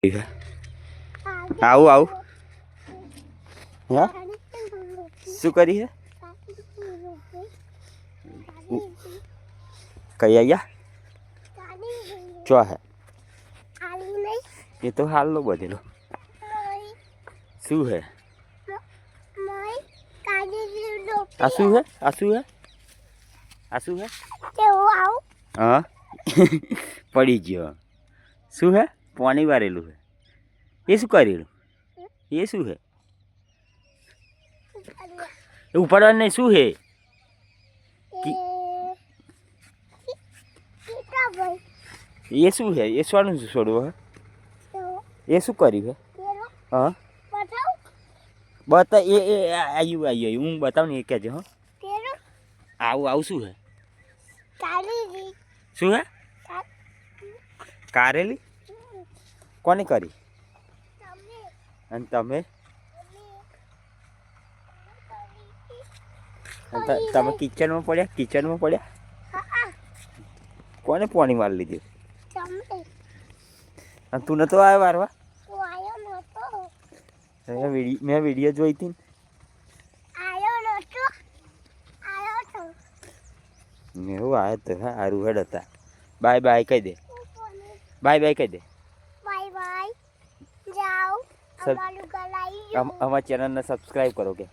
આવું આવું હા શું કરી હે કઈ આયા ચો હે એ તો હાલ નો બધેલો શું હે આ શું હે આ શું હે આ શું હે હા પડી ગયો શું હે પાણી વારેલું હે એ શું કરેલું એ શું હે ઉપાડવાનું નહીં શું હે એ શું હે એ શાનું છોડવું હે એ શું કર્યું હે હા બતા એ આવ્યું આવ્યું હું બતાવું ને એ કહેજે હા આવું આવું શું હે શું હે કારેલી કોને કરી અને તમે તમે કિચનમાં પડ્યા કોને પાણી મારી લીધું અને તું નતો આવ્યો વારવા મેં વિડીયો જોઈ હતી મેં એવું આવ્યો તો હા સારું હેડ હતા બાય બાય કહી દે બાય બાય કહી દે અમારા ચેનલને સબસ્ક્રાઈબ કરો કે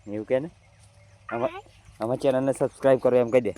એવું કે ને અમારા ચેનલને સબસ્ક્રાઈબ કરો એમ કહી દે